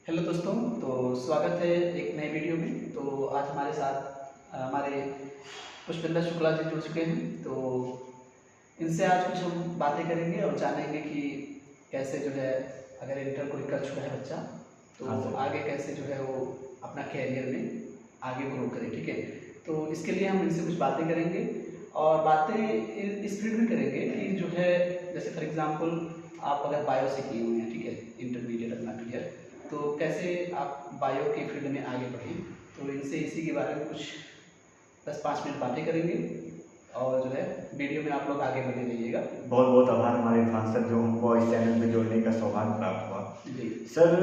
Hello दोस्तों, तो स्वागत है एक नए वीडियो में। तो आज हमारे साथ हमारे पुष्पेंद्र शुक्ला जी जुड़ चुके हैं। तो इनसे आज कुछ हम बातें करेंगे और जानेंगे कि कैसे जो है अगर इंटर कोई कर चुका है बच्चा तो हाँ सर। आगे कैसे जो है वो अपना कैरियर में आगे ग्रो करे। ठीक है, तो इसके लिए हम इनसे कुछ बातें करेंगे और बातें इस फील्ड में करेंगे कि जो है जैसे फॉर एग्जांपल आप अगर बायो से किए हुए हैं, ठीक है, इंटरमीडिएट अपना क्लियर, तो कैसे आप बायो के फील्ड में आगे बढ़े। तो इनसे इसी के बारे में कुछ 10-5 मिनट बातें करेंगे और जो है वीडियो में आप लोग आगे बने रहिएगा। बहुत बहुत आभार हमारे इरफान सर जो हमको इस चैनल पे जोड़ने का सौभाग्य प्राप्त हुआ। जी सर,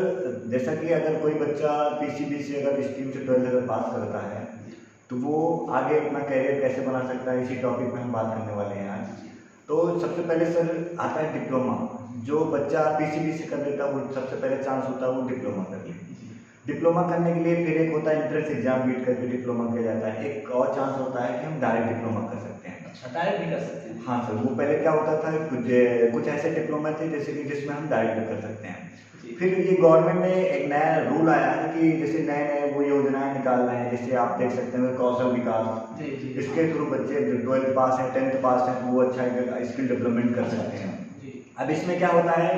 जैसा कि अगर कोई बच्चा पीसीबी से अगर स्ट्रीम से 12th अगर पास करता है तो वो आगे अपना कैरियर कैसे बना सकता है, इसी टॉपिक में हम बात करने वाले हैं आज। तो सबसे पहले सर आता है डिप्लोमा। जो बच्चा पीसीबी से कर लेता है वो सबसे पहले चांस होता है वो डिप्लोमा कर ले। डिप्लोमा करने के लिए फिर एक होता है एंट्रेंस एग्जाम बीट करके डिप्लोमा किया जाता है। एक और चांस होता है कि हम डायरेक्ट डिप्लोमा कर सकते हैं। अच्छा, डायरेक्ट भी कर सकते हैं। हाँ सर, वो पहले क्या होता था कुछ ऐसे डिप्लोमा थे जैसे कि जिसमें हम डायरेक्ट कर सकते हैं। जी फिर ये गवर्नमेंट ने एक नया रूल आया है कि जैसे नए नए वो योजनाएं निकाल रहे हैं, जैसे आप देख सकते हैं कौशल विकास। जी जी इसके थ्रू बच्चे जो 12th पास है 10th पास है वो अच्छा स्किल डेवलपमेंट कर सकते हैं। जी अब इसमें क्या होता है,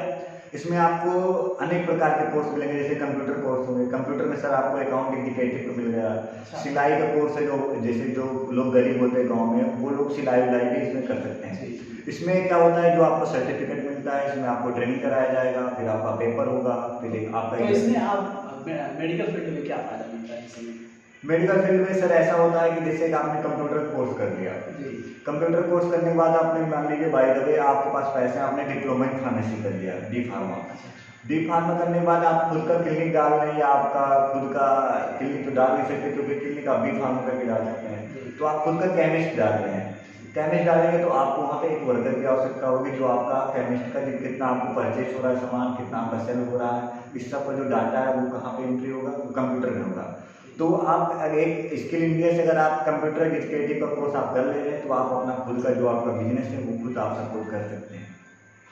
इसमें आपको अनेक प्रकार के कोर्स मिलेंगे। जैसे कंप्यूटर कोर्स होंगे, कंप्यूटर में सर आपको अकाउंट एग्जीक्यूटिव को मिल गया। अच्छा। सिलाई का कोर्स है, जो जैसे जो लोग गरीब होते हैं गांव में वो लोग सिलाई उलाई भी इसमें कर सकते हैं। जी इसमें क्या होता है, जो आपको सर्टिफिकेट मिलता है इसमें आपको ट्रेनिंग कराया जाएगा, फिर आपका पेपर होगा, फिर आपका तो इसमें आप मेडिकल फील्ड में क्या फायदा मिलता है इसमें? मेडिकल फील्ड में सर ऐसा होता है कि जैसे कि आपने कंप्यूटर कोर्स कर लिया। जी कंप्यूटर कोर्स करने के बाद आपने मान लीजिए बाय द वे आपके पास पैसे हैं, आपने डिप्लोमा इन फार्मेसी कर लिया, डी फार्मा। अच्छा डी फार्मा करने के बाद आप खुद का क्लिनिक डाल रहे हैं या आपका खुद का क्लिनिक तो डाल नहीं सकते क्योंकि क्लिनिक आप बी फार्मा करके डाल सकते हैं। तो आप खुद का केमिस्ट डाल रहे हैं। केमिस्ट डालेंगे तो आपको वहाँ पे एक वर्कर की आवश्यकता होगी जो आपका केमिस्ट का कितना आपको परचेज हो रहा है सामान, कितना आपका सेल हो रहा है, इस सब का जो डाटा है वो कहाँ पे एंट्री होगा, वो कंप्यूटर में होगा। तो आप अगर एक स्किल इंडिया से अगर आप कंप्यूटर एग्जीक्यूटिव का कोर्स आप कर ले रहे हैं तो आप अपना खुद का जो आपका बिजनेस है वो खुद आप सपोर्ट कर सकते हैं।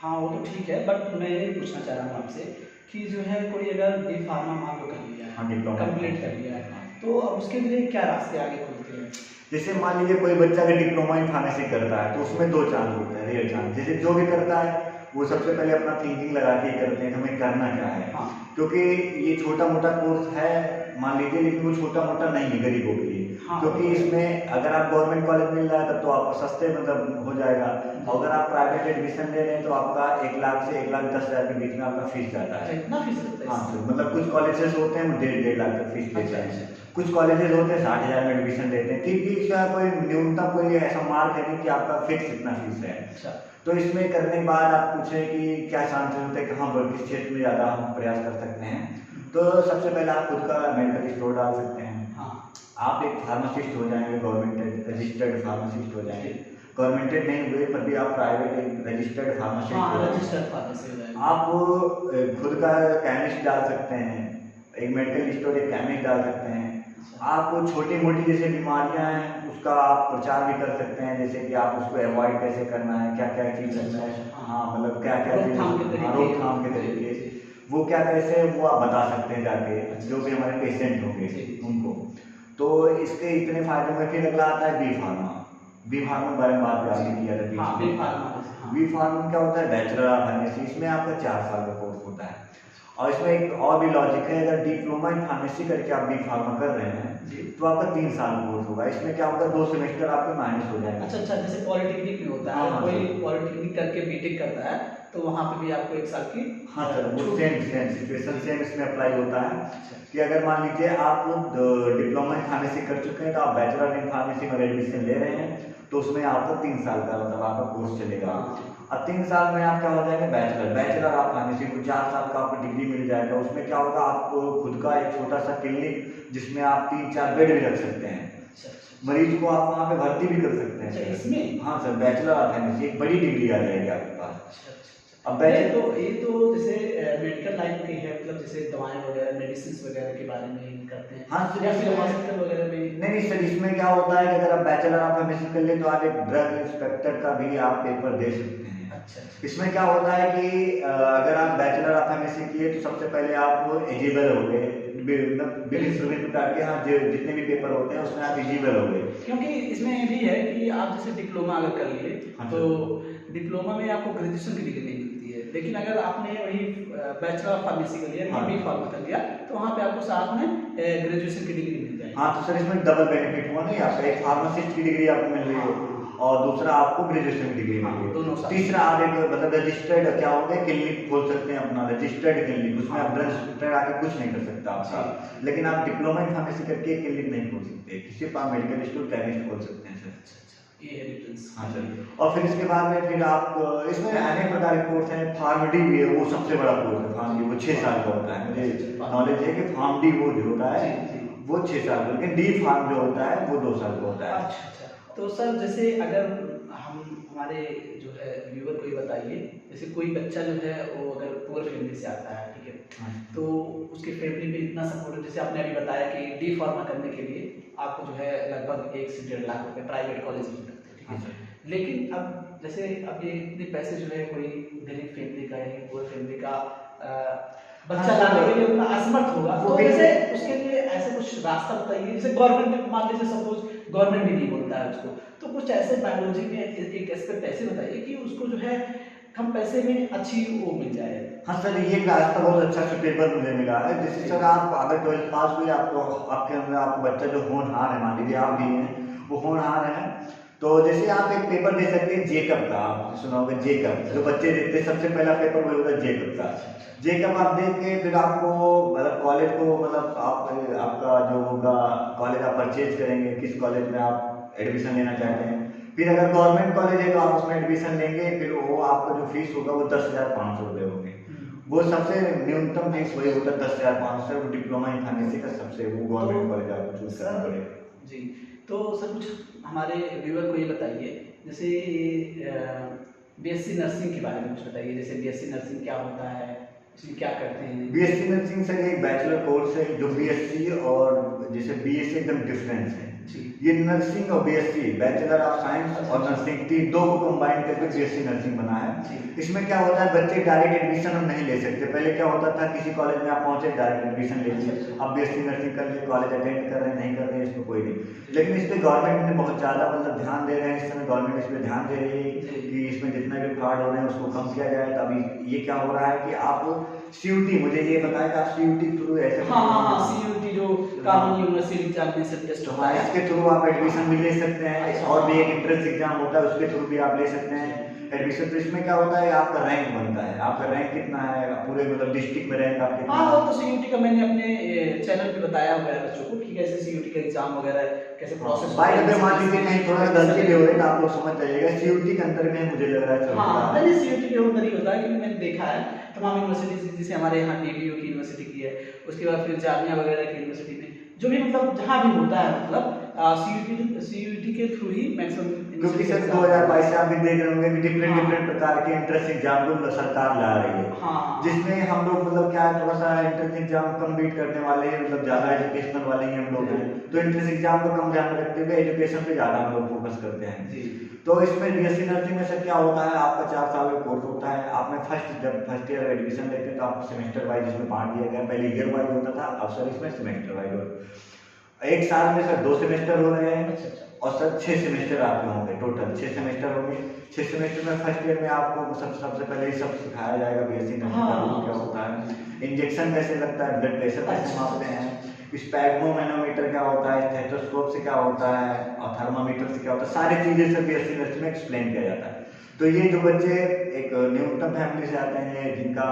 हाँ, वो तो ठीक है, बट मैं ये पूछना चाह रहा हूँ आपसे कि जो है कोई अगर डी फार्मा मान लो कर लिया हाँ, है, डिप्लोमा कंप्लीट कर लिया है, तो अब उसके लिए क्या रास्ते आगे खुलते हैं? जैसे मान लीजिए कोई बच्चा अगर डिप्लोमा इन फार्मेसी करता है तो उसमें दो चांस होते हैं, रियल चांस। जैसे जो भी करता है वो सबसे पहले अपना थिंकिंग लगा के करते हैं कि हमें करना क्या है। हाँ क्योंकि ये छोटा मोटा कोर्स है मान लीजिए, लेकिन वो छोटा मोटा नहीं है गरीबों के लिए। हाँ। क्योंकि इसमें अगर आप गवर्नमेंट कॉलेज मिल रहा है तब तो आपको सस्ते मतलब हो जाएगा, और अगर आप प्राइवेट एडमिशन ले रहे हैं तो आपका 1 लाख से 1,10,000 के बीच में आपका फीस जाता अच्छा, है। इतना फीस लगता है हाँ इसमें? सर, मतलब कुछ कॉलेजेस होते हैं वो 1.5 लाख तक फीस लेते अच्छा हैं। अच्छा कुछ कॉलेजेस होते हैं 60,000 में एडमिशन लेते हैं, क्योंकि इसका कोई न्यूनतम कोई ऐसा मार्क है नहीं कि आपका फिक्स इतना फीस है। अच्छा। तो इसमें करने के बाद आप पूछें कि क्या चांसेस होते हैं, कहाँ पर किस क्षेत्र में ज़्यादा हम प्रयास कर सकते हैं। तो सबसे पहले आप खुद का मेडिकल स्टोर डाल सकते हैं। हाँ आप एक फार्मासिस्ट हो जाएंगे, गवर्नमेंट रजिस्टर्ड फार्मासिस्ट हो जाएंगे। गवर्नमेंटेड नहीं हुए पर भी आप प्राइवेट एक रजिस्टर्ड फार्मासिस्ट हाँ, हो जाएंगे। रजिस्टर्ड फार्मेसी हो जाएगा। आप खुद का केमिस्ट डाल सकते हैं, एक मेडिकल स्टोर एक केमिस्ट डाल सकते हैं। आप छोटी मोटी जैसे बीमारियां हैं उसका आप प्रचार भी कर सकते हैं, जैसे कि आप उसको अवॉइड कैसे करना है, क्या क्या चीज़ करना है। हाँ, मतलब क्या क्या रोकथाम के तरीके। रोकथाम के तरीके वो क्या कैसे वो आप बता सकते हैं जाके जो भी हमारे पेशेंट होंगे उनको। तो इसके इतने फायदे में फिर अगला आता है बी फार्मा। बी फार्मा के बारे में बात आपने किया था हाँ, बीच बी में। फार्मा। हाँ बी फार्मा में क्या होता है, बैचलर ऑफ फार्मेसी, इसमें आपका 4 साल का कोर्स होता है। और इसमें एक और भी लॉजिक है, अगर डिप्लोमा इन फार्मेसी करके आप बी फार्मा कर रहे हैं जी। तो आपका 3 साल कोर्स होगा। इसमें क्या होगा, 2 सेमेस्टर आपके माइनस हो जाएंगे। अच्छा अच्छा, जैसे पॉलिटेक्निक में होता है, हाँ, कोई हाँ, पॉलिटेक्निक करके बीटेक करता है तो वहाँ पे भी आपको 1 साल की हाँ सर, वो छूट सेम मिलती है। सेम सिचुएशन सेम इसमें अप्लाई होता है अच्छा कि अगर मान लीजिए आप डिप्लोमा इन फार्मेसी कर चुके हैं तो आप बैचलर इन फार्मेसी में एडमिशन ले रहे हैं तो उसमें आपका 3 साल का मतलब आपका कोर्स चलेगा। हाँ अब 3 साल में आप क्या हो जाएंगे, बैचलर ऑफ फार्मेसी को 4 साल का आपको डिग्री मिल जाएगा। उसमें क्या होगा, आपको खुद का एक छोटा सा क्लिनिक जिसमें आप 3-4 बेड भी रख सकते हैं। अच्छा अच्छा मरीज को आप वहाँ पे भर्ती भी कर सकते अच्छा, हैं। इसमें? हाँ सर, बैचलर ऑफ फार्मेसी एक बड़ी डिग्री आ जाएगी आपके पास। अच्छा अच्छा अब अच्छा। बैचलर ये तो जैसे मेडिकल लाइन की है, मतलब जैसे दवाएं वगैरह मेडिसिन वगैरह के बारे में करते हैं। हाँ सर, या फिर इसमें हॉस्पिटल वगैरह में? नहीं सर, इसमें क्या होता है कि अगर आप बैचलर ऑफ फार्मेसी कर ले तो आप एक ड्रग इंस्पेक्टर का भी आप पेपर दे सकते हैं। अच्छा अच्छा। इसमें क्या होता है कि अगर आप बैचलर ऑफ एमएससी किए तो सबसे पहले आप एलिजिबल हो गए, विभिन्न प्रकार के, हाँ, जितने भी पेपर होते हैं उसमें आप एलिजिबल हो गए। क्योंकि इसमें ये भी है कि आप जैसे डिप्लोमा अगर कर लिए हाँ तो सर। डिप्लोमा में आपको ग्रेजुएशन की डिग्री नहीं मिलती है, लेकिन अगर आपने वही बैचलर ऑफ फार्मेसी कर लिया, हाँ। बी फार्मा कर लिया, तो वहाँ पे आपको साथ में ग्रेजुएशन की डिग्री मिल जाएगी। हाँ, तो सर इसमें डबल बेनिफिट हुआ नहीं आपका, एक फार्मासिस्ट की डिग्री आपको मिल रही है और दूसरा आपको ग्रेजुएशन की डिग्री मिल रही है, दोनों साथ। तीसरा आप एक मतलब रजिस्टर्ड क्या होगा, क्लिनिक खोल सकते हैं अपना, रजिस्टर्ड क्लिनिक, उसमें आप रजिस्टर्ड आके कुछ नहीं कर सकता आपका, लेकिन आप डिप्लोमा इन फार्मेसी करके क्लिनिक नहीं खोल सकते, सिर्फ आप मेडिकल स्टोर केमिस्ट खोल सकते हैं सर। अच्छा अच्छा, ये है डिफरेंस। हाँ सर। और फिर इसके बाद में फिर आप इसमें अनेक प्रकार के कोर्स हैं, फार्मडी भी है, वो सबसे बड़ा कोर्स है फार्मडी, वो 6 साल का होता है, मुझे नॉलेज है कि फार्मडी वो जो होता है वो 6 साल का, लेकिन डी फार्म जो होता है वो 2 साल का होता है। अच्छा अच्छा। तो सर जैसे अगर हम हमारे जो है व्यूअर को ये बताइए, जैसे कोई बच्चा जो है वो अगर पुअर फैमिली से आता है, ठीक है, तो उसके फैमिली में इतना सपोर्ट है, जैसे आपने अभी बताया कि डी फार्मा करने के लिए आपको जो है लगभग 1 से 1.5 लाख रुपए प्राइवेट कॉलेज में लगते हैं, ठीक है, लेकिन अब जैसे अब ये इतने पैसे जो है कोई गरीब फैमिली का या पुअर फैमिली का बच्चा लाने के लिए उतना असमर्थ होगा, तो जैसे उसके लिए ऐसे कुछ रास्ता बताइए, जैसे गवर्नमेंट मान लीजिए सपोज गवर्नमेंट भी नहीं बोलता है उसको, तो कुछ ऐसे बायोलॉजी में एक एस्पेक्ट ऐसे बताइए कि उसको जो है कम पैसे में अच्छी वो मिल जाए। हाँ सर, ये एक रास्ता बहुत अच्छा सुटेबल मुझे मिला है, जैसे सर आप अगर 12th पास हुए, आपको आपके अंदर आपको बच्चा जो होनहार है, मान लीजिए आप भी हैं वो होनहार है, तो जैसे आप एक पेपर दे सकते हैं जेकब का, आप सुना होगा जेकब, जो बच्चे देते हैं सबसे पहला पेपर वही होता है जेकब का। जेकब आप दे के फिर आपको मतलब कॉलेज को मतलब आप आपका जो होगा कॉलेज आप परचेज करेंगे, किस कॉलेज में आप एडमिशन लेना चाहते हैं, फिर अगर गवर्नमेंट कॉलेज है तो आप उसमें एडमिशन लेंगे, फिर वो आपका जो फीस होगा वो 10,500 रुपये होंगे, वो सबसे न्यूनतम फीस वही होता है 10,500, वो डिप्लोमा इन फार्मेसी का सबसे वो गवर्नमेंट कॉलेज आपको चूज करना पड़ेगा। जी, तो सर कुछ हमारे व्यूअर को ये बताइए, जैसे बीएससी नर्सिंग के बारे में कुछ बताइए, जैसे बीएससी नर्सिंग क्या होता है, इसमें क्या करते हैं? बीएससी नर्सिंग सर एक बैचलर कोर्स है, जो बीएससी और जैसे बीएससी एकदम डिफरेंस है, ये नर्सिंग और बीएससी बैचलर ऑफ साइंस और नर्सिंग तीन दो को कंबाइन करके बीएससी नर्सिंग बना है। इसमें क्या होता है, बच्चे डायरेक्ट एडमिशन हम नहीं ले सकते, पहले क्या होता था किसी कॉलेज में आप पहुंचे डायरेक्ट एडमिशन ले लिए, अब बीएससी नर्सिंग कर लिए, कॉलेज अटेंड कर रहे हैं नहीं कर रहे हैं इसमें कोई नहीं, लेकिन इस पर गवर्नमेंट ने बहुत ज़्यादा मतलब ध्यान दे रहे हैं, इस समय गवर्नमेंट इस पर ध्यान दे रही है कि इसमें जितने भी फ्रॉड हो रहे हैं उसको कम किया जाए। तो अभी ये क्या हो रहा है कि आप सीयूटी, मुझे ये बताया कि आप सीयूटी थ्रू ऐसे सीयूटी जो कानूनी यूनिवर्सिटी एग्जामिनेशन टेस्ट होता है, इसके थ्रू आप एडमिशन भी ले सकते हैं, और भी एक एंट्रेंस एग्जाम होता है उसके थ्रू भी आप ले सकते हैं एडमिशन। तो इसमें क्या होता है, आपका रैंक बनता है, आपका रैंक कितना है पूरे मतलब डिस्ट्रिक्ट में रैंक आपके कितना। हाँ, वो तो सीयूटी का मैंने अपने चैनल पे बताया हुआ है बच्चों को कि कैसे सीयूटी का एग्जाम वगैरह कैसे प्रोसेस। भाई अगर मान लीजिए कहीं थोड़ा गलती भी हो रही है आप लोग समझ जाइएगा, सीयूटी के अंदर में मुझे लग रहा है हाँ, मैंने सीयूटी के अंदर ही होता है, क्योंकि मैंने देखा है तमाम यूनिवर्सिटीज, जैसे हमारे यहाँ डीबीयू की यूनिवर्सिटी की है, उसके बाद फिर जामिया वगैरह की यूनिवर्सिटी में जो भी मतलब जहाँ भी होता है मतलब सीयूटी के थ्रू ही मैक्सिमम। क्योंकि सर 2022 से आप भी देख रहे होंगे कि डिफरेंट प्रकार के एंट्रेंस एग्जाम को सरकार ला रही है, जिसमें हम लोग मतलब क्या है थोड़ा सा एंट्रेंस एग्जाम कम बीट करने वाले हैं, मतलब ज़्यादा एजुकेशनल वाले ही हम लोग हैं, तो एंट्रेंस एग्जाम को कम ध्यान रखते हुए एजुकेशन पे ज़्यादा हम लोग फोकस करते हैं। तो इसमें बीएससी नर्सिंग में सर क्या होता है, आपका 4 साल का कोर्स होता है, आपने जब फर्स्ट ईयर एडमिशन लेते हैं तो आपको सेमेस्टर वाइज इसमें बांट दिया गया, पहले ईयर वाइज होता था, अब सर इसमें सेमेस्टर वाइज होता है। एक साल में सर 2 सेमेस्टर हो रहे हैं और सर 6 सेमेस्टर आपके होंगे, टोटल 6 सेमेस्टर होंगे। 6 सेमेस्टर में फर्स्ट ईयर में आपको सबसे पहले ये सब सिखाया जाएगा बीएससी नर्सिंग क्या होता है, इंजेक्शन कैसे लगता है, ब्लड प्रेशर कैसे मापते हैं, स्पैग्मोमेनोमीटर क्या होता है, स्टेथोस्कोप से क्या होता है, और थर्मामीटर से क्या होता है, सारी चीज़ें सब बीएससी नर्सिंग में एक्सप्लेन किया जाता है। तो ये जो बच्चे एक न्यूनतम फैमिली से आते हैं, जिनका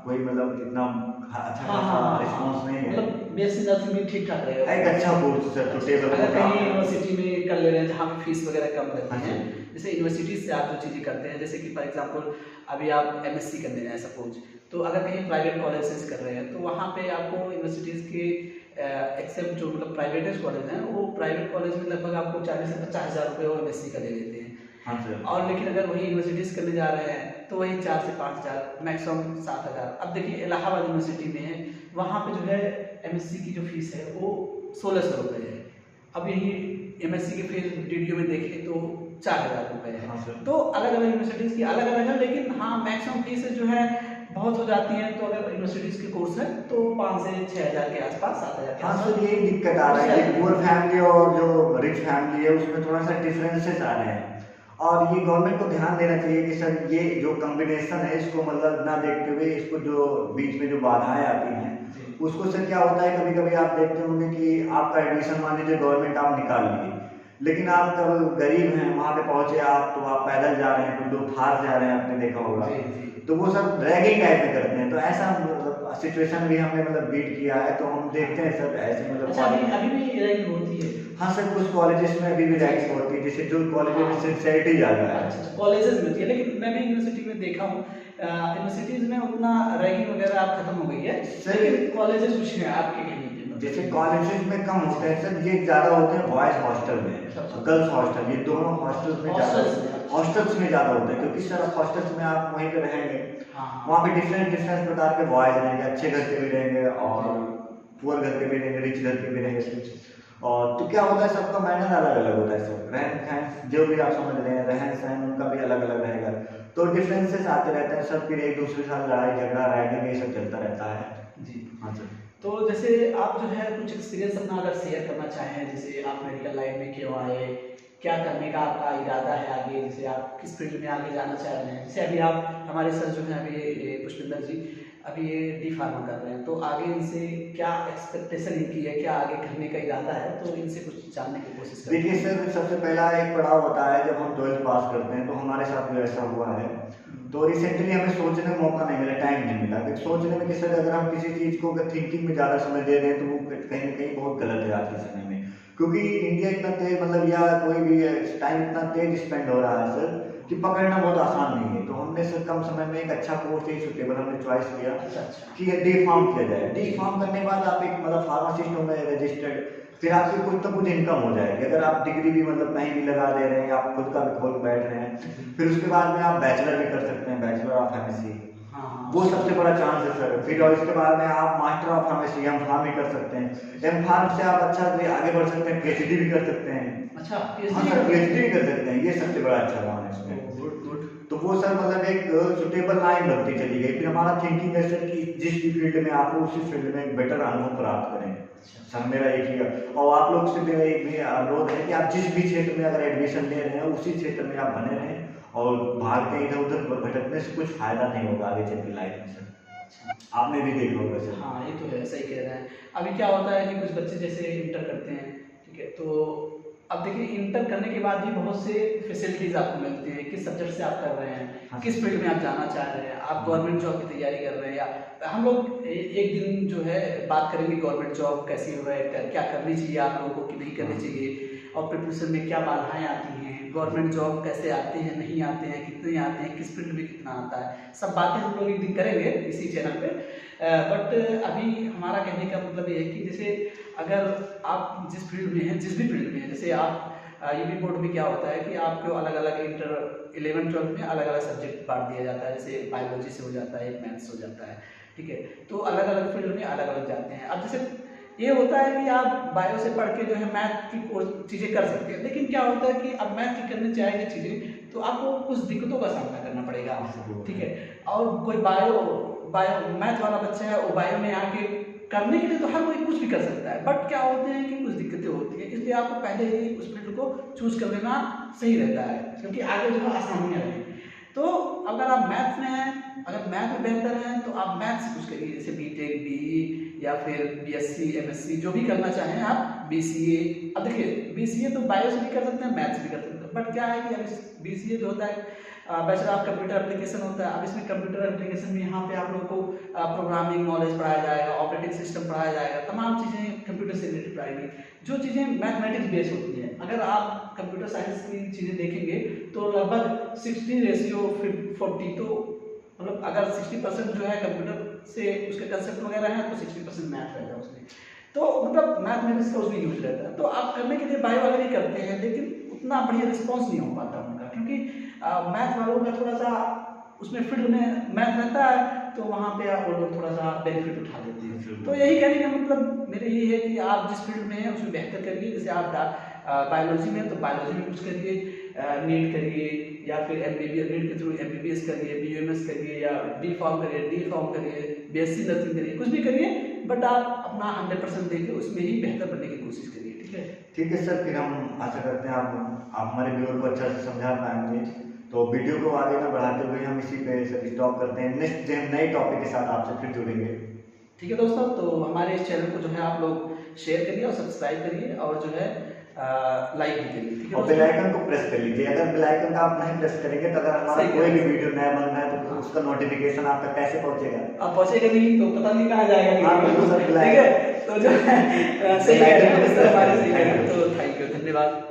कोई मतलब इतना अच्छा खासा रिस्पॉन्स नहीं है, मतलब बीएससी नर्सिंग भी ठीक ठाक रहेगा, एक अच्छा कोर्स सर सुटेबल। अगर कहीं यूनिवर्सिटी में कर ले रहे हैं जहाँ पे फीस वगैरह कम लगती है, जैसे यूनिवर्सिटी से आप जो चीज़ें करते हैं, जैसे कि फॉर एग्जांपल अभी आप एमएससी करने जाए सपोज, तो अगर कहीं प्राइवेट कॉलेज से कर रहे हैं तो वहाँ पे आपको यूनिवर्सिटीज़ के एक्सेप्ट जो मतलब प्राइवेट कॉलेज हैं, वो प्राइवेट कॉलेज में लगभग आपको 40 से 50 हज़ार रुपये वो एमएससी का ले लेते हैं। हाँ सर। और लेकिन अगर वही यूनिवर्सिटीज़ करने जा रहे हैं तो वही 4 से 5 हज़ार, मैक्सिमम 7 हज़ार। अब देखिए इलाहाबाद यूनिवर्सिटी में है, वहाँ पे जो है एमएससी की जो फीस है वो 1600 रुपये है। अब यही एमएससी की फीस डीडीयू में देखें तो 4,000 रुपये है। हाँ सर। तो अलग अलग यूनिवर्सिटीज़ की अलग अलग है, लेकिन हाँ मैक्सिमम फीस जो है बहुत हो जाती है। तो अगर यूनिवर्सिटीज़ के कोर्स है तो 5 से 6,000 के आसपास, 7,000 के हाँ आसपास। सर, यही दिक्कत आ रहा है कि पुअर फैमिली और जो रिच फैमिली है उसमें थोड़ा सा डिफरेंसेस आ रहे हैं। और ये गवर्नमेंट को ध्यान देना चाहिए कि सर ये जो कॉम्बिनेशन है इसको मतलब ना देखते हुए, इसको जो बीच में जो बाधाएं आती हैं उसको सर क्या होता है, कभी कभी आप देखते होंगे कि आपका एडमिशन मान लीजिए गवर्नमेंट आप निकाल लिए, लेकिन आप कब गरीब हैं वहाँ पे पहुँचे आप, तो आप पैदल जा रहे हैं, कुछ लोग थार जा रहे हैं, आपने देखा होगा। तो वो सब रैगिंग टाइप में करते हैं। तो ऐसा सिचुएशन भी हमने मतलब बीट किया है, तो हम देखते हैं सर ऐसे मतलब अच्छा, अभी भी रैगिंग होती है? हाँ सर, कुछ कॉलेजेस में अभी भी रैगिंग होती है, जैसे जो कॉलेजेस में सिंसियरिटी ज़्यादा है। अच्छा, कॉलेजेस में होती है, लेकिन मैं भी यूनिवर्सिटी में देखा हूँ, यूनिवर्सिटीज़ में उतना रैगिंग वगैरह अब खत्म हो गई है, लेकिन कॉलेजेस कुछ हैं आपके कहीं पे? जैसे कॉलेजेस में कम होते हैं सर, ये ज़्यादा होते हैं बॉयज़ हॉस्टल में, गर्ल्स हॉस्टल, ये दोनों हॉस्टल्स में ज़्यादा होते हैं, क्योंकि सर हॉस्टल्स में आप वहीं पे रहेंगे, वहाँ पे डिफरेंट प्रकार के बॉयज़ रहेंगे, अच्छे घर के भी रहेंगे और पुअर घर के भी रहेंगे, रिच घर के भी रहेंगे। और तो क्या होता है, सबका मैनर अलग अलग होता है सर, रहन सहन जो भी आप समझ रहे हैं, रहन सहन उनका भी अलग अलग रहेगा, तो डिफरेंसेस आते रहते हैं सर। फिर एक दूसरे के साथ लड़ाई झगड़ा रैगिंग ये सब चलता रहता है जी। हाँ सर। तो जैसे आप जो है कुछ एक्सपीरियंस अपना अगर शेयर करना चाहें, जैसे आप मेडिकल लाइन में क्यों आए, क्या करने का आपका इरादा है आगे, जैसे आप किस फील्ड में आगे जाना चाह रहे हैं। जैसे अभी आप हमारे सर जो हैं अभी पुष्पिंदर जी अभी ये डी फार्मा कर रहे हैं, तो आगे इनसे क्या एक्सपेक्टेशन इनकी है, क्या आगे करने का इरादा है, तो इनसे कुछ जानने की कोशिश करें। देखिए सर, सबसे पहला एक पड़ाव होता है जब हम 12th पास करते हैं, तो हमारे साथ भी ऐसा हुआ है। तो रिसेंटली हमें सोचने का मौका नहीं मिला, टाइम नहीं मिला कि सोचने में कि सर अगर हम किसी चीज़ को अगर थिंकिंग में ज़्यादा समय दे रहे हैं तो वो कहीं ना कहीं बहुत गलत है आज के समय में, क्योंकि इंडिया इतना तेज मतलब या कोई भी टाइम इतना तेज स्पेंड हो रहा है सर कि पकड़ना बहुत आसान नहीं है। तो हमने सर कम समय में एक अच्छा कोर्स ही सुटेबल हमने चॉइस किया कि डी फार्म किया जाए। डी फार्म करने के बाद आप एक मतलब फार्मासिस्ट होंगे रजिस्टर्ड, फिर आपकी कुछ तो कुछ इनकम हो जाएगी। अगर आप डिग्री भी मतलब कहीं भी लगा दे रहे हैं, आप खुद का भी खोल बैठ रहे हैं, फिर उसके बाद में आप बैचलर भी कर सकते हैं, बैचलर ऑफ एमएससी, वो सबसे बड़ा चांस है सर। फिर और इसके बाद में आप master of pharmacy M pharm भी कर सकते हैं। एम फार्म से आप अच्छा आगे बढ़ सकते हैं, पीएचडी भी कर सकते हैं। अच्छा, हाँ सर, पीएचडी भी कर सकते हैं, ये सबसे बड़ा अच्छा काम है इसमें। तो वो सर मतलब एक सुटेबल लाइन बनती चली गई। फिर हमारा थिंकिंग है सर कि जिस भी फील्ड में आप हो उसी फील्ड में एक बेटर अनुभव प्राप्त करें। सर मेरा एक ही है, और आप लोग से मेरा एक भी अनुरोध है कि आप जिस भी क्षेत्र में अगर एडमिशन ले रहे हैं उसी क्षेत्र में आप बने रहें, और भाग के इधर उधर भटकने से कुछ फायदा नहीं होगा आगे चल के लाइफ में सर। आपने भी देख होगा सर। हाँ, ये तो है, सही कह रहे हैं। अभी क्या होता है कि कुछ बच्चे जैसे इंटर करते हैं, ठीक है, तो अब देखिए इंटर करने के बाद भी बहुत से फैसिलिटीज़ आपको मिलती हैं, किस सब्जेक्ट से आप कर रहे हैं, किस फील्ड में आप जाना चाह रहे हैं, आप गवर्नमेंट जॉब की तैयारी कर रहे हैं, या हम लोग एक दिन जो है बात करेंगे गवर्नमेंट जॉब कैसी हो है, क्या करनी चाहिए आप लोगों को कि नहीं करनी चाहिए, और प्रिपरेशन में क्या बाधाएं आती हैं, गवर्नमेंट जॉब कैसे आते हैं, नहीं आते हैं, कितने आते हैं, किस फील्ड में कितना आता है, सब बातें हम लोग एक दिन करेंगे इसी चैनल पे। बट अभी हमारा कहने का मतलब ये है कि जैसे अगर आप जिस फील्ड में हैं, जिस भी फील्ड में हैं, जैसे आप यूपी बोर्ड में क्या होता है कि आपको अलग अलग इंटर 11th-12th में अलग अलग सब्जेक्ट बांट दिया जाता है, जैसे बायोलॉजी से हो जाता है, एक मैथ्स हो जाता है, ठीक है, तो अलग अलग फील्ड में अलग अलग जाते हैं। अब जैसे ये होता है कि आप बायो से पढ़ के जो है मैथ की चीज़ें कर सकते हैं, लेकिन क्या होता है कि अब मैथ की करने चाहेंगे चीज़ें तो आपको कुछ दिक्कतों का सामना करना पड़ेगा, ठीक है। और कोई बायो मैथ वाला बच्चा है, वो बायो में आके करने के लिए तो हर कोई कुछ भी कर सकता है, बट क्या होते हैं कि कुछ दिक्कतें होती हैं, इसलिए आपको पहले ही उस फील्ड को चूज कर लेना सही रहता है, क्योंकि आगे जो है आसानियाँ रहें। तो अगर आप मैथ्स में हैं, अगर मैथ में बेहतर हैं तो आप मैथ से कुछ करिए, जैसे बीटेक, बीई या फिर बीएससी, एमएससी जो भी करना चाहें आप, बीसीए। अब देखिए बीसीए तो बायो से भी कर सकते हैं, मैथ से भी कर सकते हैं, बट क्या है कि अब बीसीए जो होता है बैचलर ऑफ कंप्यूटर एप्लीकेशन होता है। अब इसमें कंप्यूटर एप्लीकेशन में यहाँ पे आप लोगों को प्रोग्रामिंग नॉलेज पढ़ाया जाएगा, ऑपरेटिंग सिस्टम पढ़ाया जाएगा, तमाम चीज़ें कंप्यूटर से रिलेटेड पढ़ाएंगे, जो चीज़ें मैथमेटिक्स बेस्ड होती हैं। अगर आप कंप्यूटर साइंस की चीज़ें देखेंगे तो लगभग 60:40, तो मतलब अगर 60% जो है कंप्यूटर से उसके कंसेप्ट वगैरह हैं तो 60% मैथ रहता है उसमें, तो मतलब मैथमेटिक्स का उसमें यूज रहता है। तो आप करने के लिए बायो वाले भी करते हैं, लेकिन उतना बढ़िया रिस्पॉन्स नहीं हो पाता उनका, क्योंकि मैथ वालों का थोड़ा सा उसमें फील्ड में मैथ रहता है, तो वहाँ पे आप वो लोग थोड़ा सा बेनिफिट उठा लेते हैं। तो यही कहने का मतलब मेरे ये है कि आप जिस फील्ड में हैं उसमें बेहतर करिए। जैसे आप बायोलॉजी में, तो बायोलॉजी में कुछ करिए, नीट करिए, या फिर MBBS, नीट के थ्रू MBBS करिए, BUMS करिए, या B Pharm करिए, D Pharm करिए, BSc नर्सिंग करिए, कुछ भी करिए, बट आप अपना 100% देके उसमें ही बेहतर बनने की कोशिश करिए। ठीक है सर, फिर हम आशा करते हैं आप हमारे व्यूअर को अच्छा से समझा पाएंगे। तो वीडियो को आगे न बढ़ाते हुए हम इसी पे स्टॉप करते हैं। नेक्स्ट डे हम नए टॉपिक के साथ आपसे फिर जुड़ेंगे। ठीक है दोस्तों, तो हमारे इस चैनल को जो है आप लोग शेयर करिए और सब्सक्राइब करिए, और जो है लाइक भी करिए। ठीक है, और बेल आइकन को प्रेस कर लीजिए। अगर बेल आइकन का आप नहीं प्रेस करेंगे तो अगर हमारा कोई भी वीडियो नया बन रहा है तो उसका नोटिफिकेशन आप तक कैसे पहुंचेगा? आप पहुंचेगा नहीं तो पता नहीं कहाँ जाएगा। हाँ बिल्कुल सर, ठीक है, तो जो है सही कह रहे हैं, तो थैंक यू, धन्यवाद।